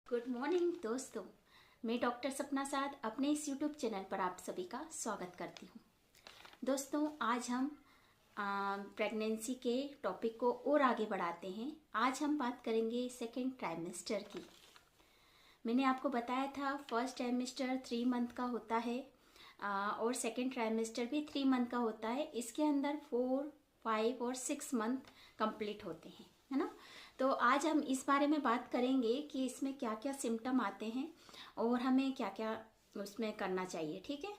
Good morning दोस्तों, मैं doctor सपना साथ अपने इस यूट्यूब चैनल पर आप सभी का स्वागत करती हूँ। दोस्तों, आज हम प्रेगनेंसी के टॉपिक को और आगे बढ़ाते हैं। आज हम बात करेंगे सेकेंड ट्राइमेस्टर की। मैंने आपको बताया था फर्स्ट ट्राइमेस्टर 3 मंथ का होता है और सेकेंड ट्राइमेस्टर भी 3 मंथ का होता है। इसके अंदर 4, 5 और 6 मंथ कंप्लीट होते हैं, है ना। तो आज हम इस बारे में बात करेंगे कि इसमें क्या क्या सिम्टम आते हैं और हमें क्या क्या उसमें करना चाहिए, ठीक है।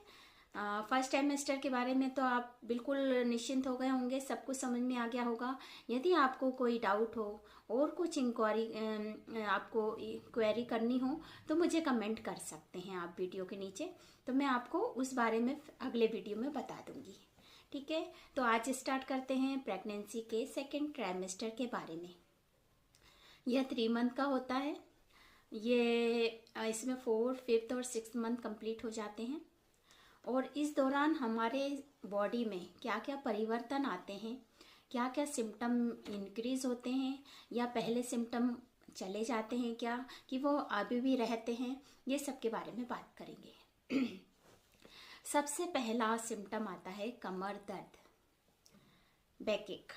फर्स्ट ट्राइमेस्टर के बारे में तो आप बिल्कुल निश्चिंत हो गए होंगे, सब कुछ समझ में आ गया होगा। यदि आपको कोई डाउट हो और कुछ इंक्वायरी आपको क्वेरी करनी हो तो मुझे कमेंट कर सकते हैं आप वीडियो के नीचे, तो मैं आपको उस बारे में अगले वीडियो में बता दूंगी, ठीक है। तो आज स्टार्ट करते हैं प्रेगनेंसी के सेकेंड ट्राइमेस्टर के बारे में। यह 3 मंथ का होता है। ये इसमें 4, 5 और 6 मंथ कंप्लीट हो जाते हैं और इस दौरान हमारे बॉडी में क्या क्या परिवर्तन आते हैं, क्या क्या सिम्टम इंक्रीज होते हैं या पहले सिम्टम चले जाते हैं, क्या कि वो अभी भी रहते हैं, ये सब के बारे में बात करेंगे। सबसे पहला सिम्टम आता है कमर दर्द, बैकएक।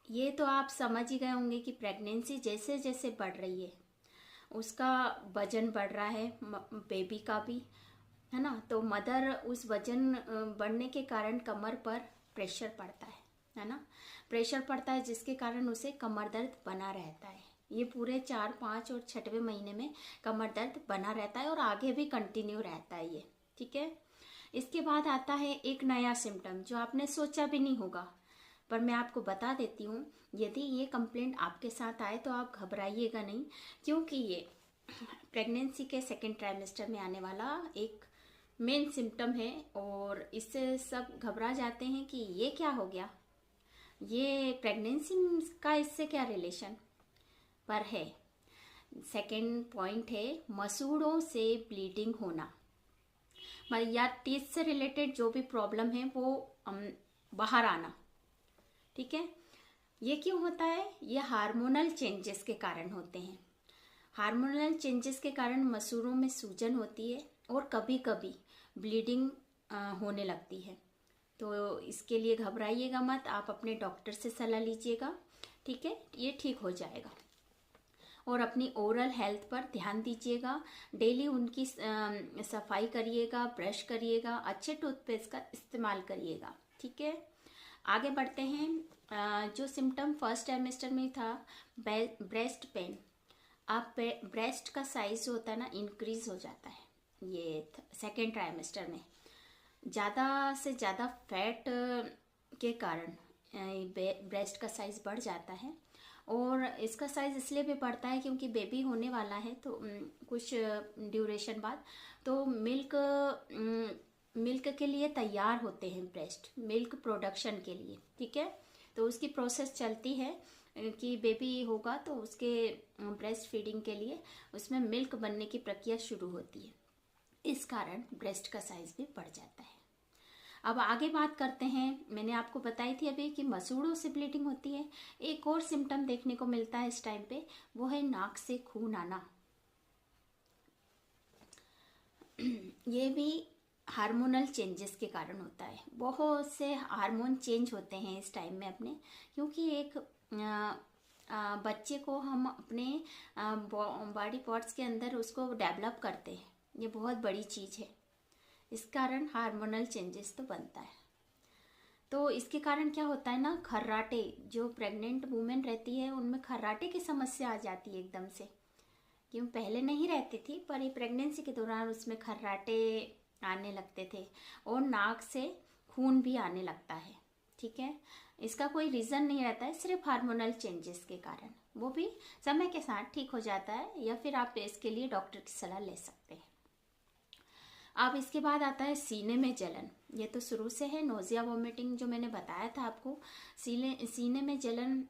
ये तो आप समझ ही गए होंगे कि प्रेगनेंसी जैसे जैसे बढ़ रही है उसका वजन बढ़ रहा है, बेबी का भी, है ना। तो मदर उस वजन बढ़ने के कारण कमर पर प्रेशर पड़ता है ना। प्रेशर पड़ता है जिसके कारण उसे कमर दर्द बना रहता है। ये पूरे 4, 5 और 6वें महीने में कमर दर्द बना रहता है और आगे भी कंटिन्यू रहता है ये, ठीक है। इसके बाद आता है एक नया सिम्टम जो आपने सोचा भी नहीं होगा, पर मैं आपको बता देती हूँ। यदि ये कंप्लेंट आपके साथ आए तो आप घबराइएगा नहीं, क्योंकि ये प्रेगनेंसी के सेकेंड ट्राइमेस्टर में आने वाला एक मेन सिम्टम है और इससे सब घबरा जाते हैं कि ये क्या हो गया, ये प्रेगनेंसी का इससे क्या रिलेशन, पर है। सेकेंड पॉइंट है मसूड़ों से ब्लीडिंग होना, या टीथ से रिलेटेड जो भी प्रॉब्लम है वो बाहर आना, ठीक है। ये क्यों होता है? ये हार्मोनल चेंजेस के कारण होते हैं। हार्मोनल चेंजेस के कारण मसूड़ों में सूजन होती है और कभी कभी ब्लीडिंग होने लगती है। तो इसके लिए घबराइएगा मत, आप अपने डॉक्टर से सलाह लीजिएगा, ठीक है। ये ठीक हो जाएगा। और अपनी ओरल हेल्थ पर ध्यान दीजिएगा, डेली उनकी सफाई करिएगा, ब्रश करिएगा, अच्छे टूथपेस्ट का इस्तेमाल करिएगा, ठीक है। आगे बढ़ते हैं। जो सिम्टम फर्स्ट ट्राइमेस्टर में था, ब्रेस्ट पेन। आप ब्रेस्ट का साइज जो होता है ना इंक्रीज हो जाता है। ये सेकेंड ट्राइमेस्टर में ज़्यादा से ज़्यादा फैट के कारण ब्रेस्ट का साइज बढ़ जाता है और इसका साइज इसलिए भी बढ़ता है क्योंकि बेबी होने वाला है तो कुछ ड्यूरेशन बाद तो मिल्क के लिए तैयार होते हैं ब्रेस्ट, मिल्क प्रोडक्शन के लिए, ठीक है। तो उसकी प्रोसेस चलती है कि बेबी होगा तो उसके ब्रेस्ट फीडिंग के लिए उसमें मिल्क बनने की प्रक्रिया शुरू होती है। इस कारण ब्रेस्ट का साइज भी बढ़ जाता है। अब आगे बात करते हैं। मैंने आपको बताई थी अभी कि मसूड़ों से ब्लीडिंग होती है। एक और सिम्टम देखने को मिलता है इस टाइम पे, वो है नाक से खून आना। ये भी हार्मोनल चेंजेस के कारण होता है। बहुत से हार्मोन चेंज होते हैं इस टाइम में अपने, क्योंकि एक बच्चे को हम अपने बॉडी पार्ट्स के अंदर उसको डेवलप करते हैं, ये बहुत बड़ी चीज़ है। इस कारण हार्मोनल चेंजेस तो बनता है। तो इसके कारण क्या होता है ना, खर्राटे, जो प्रेग्नेंट वुमेन रहती है उनमें खर्राटे की समस्या आ जाती है एकदम से। क्यों पहले नहीं रहती थी, पर ये प्रेगनेंसी के दौरान उसमें खर्राटे आने लगते थे और नाक से खून भी आने लगता है, ठीक है। इसका कोई रीज़न नहीं रहता है, सिर्फ हार्मोनल चेंजेस के कारण। वो भी समय के साथ ठीक हो जाता है या फिर आप इसके लिए डॉक्टर की सलाह ले सकते हैं। अब इसके बाद आता है सीने में जलन। ये तो शुरू से है, नोजिया वॉमिटिंग जो मैंने बताया था आपको। सीने में जलन,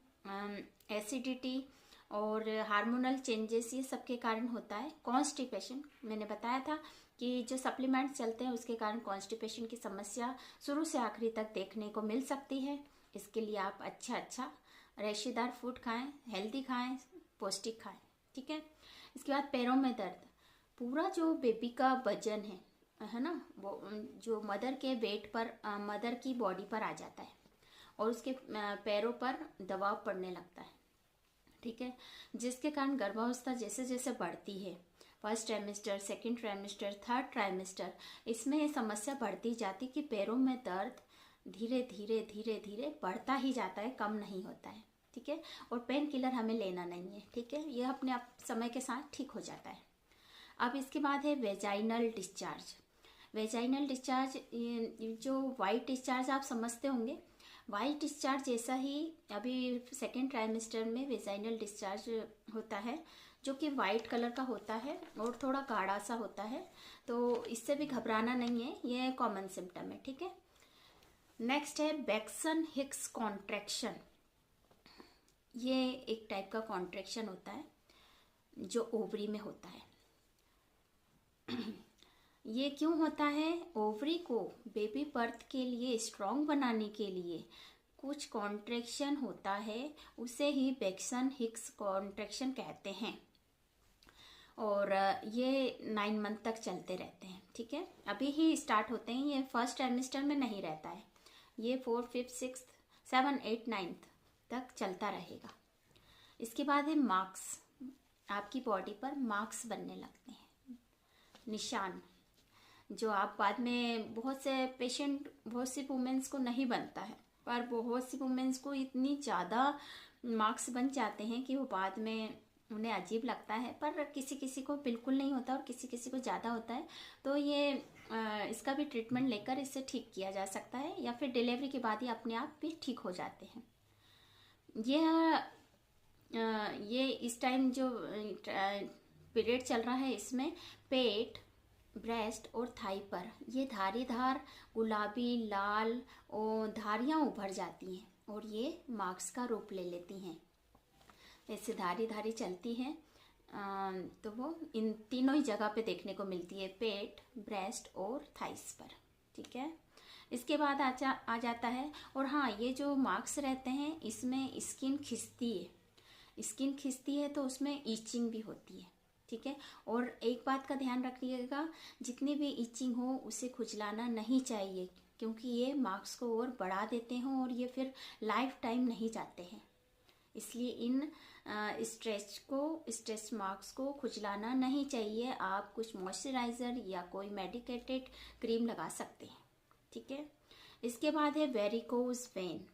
एसिडिटी और हार्मोनल चेंजेस, ये सब के कारण होता है। कॉन्स्टिपेशन, मैंने बताया था कि जो सप्लीमेंट्स चलते हैं उसके कारण कॉन्स्टिपेशन की समस्या शुरू से आखिरी तक देखने को मिल सकती है। इसके लिए आप अच्छा रेशेदार फूड खाएं, हेल्दी खाएं, पौष्टिक खाएं, ठीक है। इसके बाद पैरों में दर्द, पूरा जो बेबी का वजन है ना, वो जो मदर के वेट पर, मदर की बॉडी पर आ जाता है और उसके पैरों पर दबाव पड़ने लगता है, ठीक है, जिसके कारण गर्भावस्था जैसे जैसे बढ़ती है, first trimester, second trimester, third trimester, इसमें ये समस्या बढ़ती जाती कि पैरों में दर्द धीरे धीरे धीरे धीरे बढ़ता ही जाता है, कम नहीं होता है, ठीक है। और पेन किलर हमें लेना नहीं है, ठीक है, ये अपने आप समय के साथ ठीक हो जाता है। अब इसके बाद है वेजाइनल डिस्चार्ज। वेजाइनल डिस्चार्ज, जो वाइट डिस्चार्ज आप समझते होंगे, वाइट डिस्चार्ज जैसा ही अभी सेकेंड ट्राइमेस्टर में वेजाइनल डिस्चार्ज होता है, जो कि वाइट कलर का होता है और थोड़ा गाढ़ा सा होता है, तो इससे भी घबराना नहीं है, ये कॉमन सिम्टम है, ठीक है। नेक्स्ट है बेक्सन हिक्स कॉन्ट्रैक्शन। ये एक टाइप का कॉन्ट्रैक्शन होता है जो ओवरी में होता है। ये क्यों होता है? ओवरी को बेबी बर्थ के लिए स्ट्रॉन्ग बनाने के लिए कुछ कॉन्ट्रैक्शन होता है, उसे ही बेक्सन हिक्स कॉन्ट्रैक्शन कहते हैं, और ये 9 मंथ तक चलते रहते हैं, ठीक है। अभी ही स्टार्ट होते हैं, ये फर्स्ट ट्राइमेस्टर में नहीं रहता है, ये 4, 5, 6, 7, 8, 9 तक चलता रहेगा। इसके बाद है मार्क्स, आपकी बॉडी पर मार्क्स बनने लगते हैं, निशान, जो आप बाद में, बहुत से पेशेंट, बहुत सी वुमेन्स को नहीं बनता है, पर बहुत सी वुमेन्स को इतनी ज़्यादा मार्क्स बन जाते हैं कि वो बाद में उन्हें अजीब लगता है, पर किसी किसी को बिल्कुल नहीं होता और किसी किसी को ज़्यादा होता है, तो ये इसका भी ट्रीटमेंट लेकर इससे ठीक किया जा सकता है, या फिर डिलीवरी के बाद ही अपने आप भी ठीक हो जाते हैं। ये इस टाइम जो पीरियड चल रहा है, इसमें पेट, ब्रेस्ट और थाई पर ये धारीदार गुलाबी लाल और धारियाँ उभर जाती हैं और ये मार्क्स का रूप ले लेती हैं। ऐसे धारी धारी चलती हैं, तो वो इन तीनों ही जगह पे देखने को मिलती है, पेट, ब्रेस्ट और थाइस पर, ठीक है। इसके बाद आ जाता है, और हाँ, ये जो मार्क्स रहते हैं इसमें स्किन खिंचती है, स्किन खिंचती है तो उसमें ईचिंग भी होती है, ठीक है। और एक बात का ध्यान रखिएगा, जितनी भी ईचिंग हो उसे खुजलाना नहीं चाहिए, क्योंकि ये मार्क्स को और बढ़ा देते हैं और ये फिर लाइफ टाइम नहीं जाते हैं, इसलिए इन स्ट्रेच मार्क्स को खुजलाना नहीं चाहिए। आप कुछ मॉइस्चराइज़र या कोई मेडिकेटेड क्रीम लगा सकते हैं, ठीक है। इसके बाद है वेरिकोज वेन।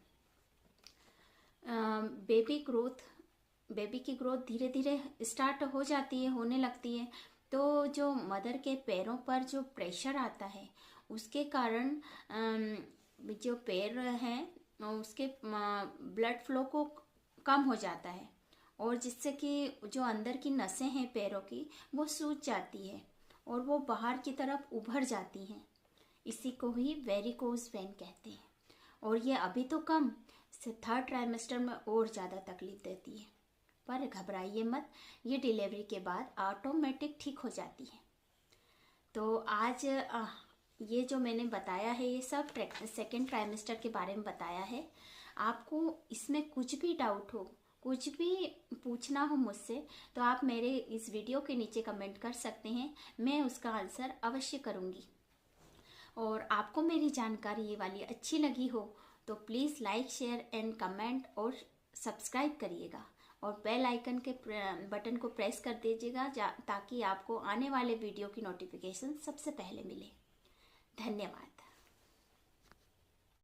बेबी की ग्रोथ धीरे धीरे स्टार्ट हो जाती है, होने लगती है, तो जो मदर के पैरों पर जो प्रेशर आता है उसके कारण जो पैर हैं उसके ब्लड फ्लो को कम हो जाता है, और जिससे कि जो अंदर की नसें हैं पैरों की वो सूज जाती है और वो बाहर की तरफ उभर जाती हैं, इसी को ही वेरिकोज वेन कहते हैं। और ये अभी तो कम, थर्ड ट्राइमेस्टर में और ज़्यादा तकलीफ देती है, पर घबराइए मत, ये डिलीवरी के बाद ऑटोमेटिक ठीक हो जाती है। तो आज ये जो मैंने बताया है ये सब सेकेंड ट्राइमेस्टर के बारे में बताया है। आपको इसमें कुछ भी डाउट हो, कुछ भी पूछना हो मुझसे, तो आप मेरे इस वीडियो के नीचे कमेंट कर सकते हैं, मैं उसका आंसर अवश्य करूँगी। और आपको मेरी जानकारी ये वाली अच्छी लगी हो तो please like, share and comment और सब्सक्राइब करिएगा, और बेल आइकन के बटन को प्रेस कर दीजिएगा ताकि आपको आने वाले वीडियो की नोटिफिकेशन सबसे पहले मिले। धन्यवाद।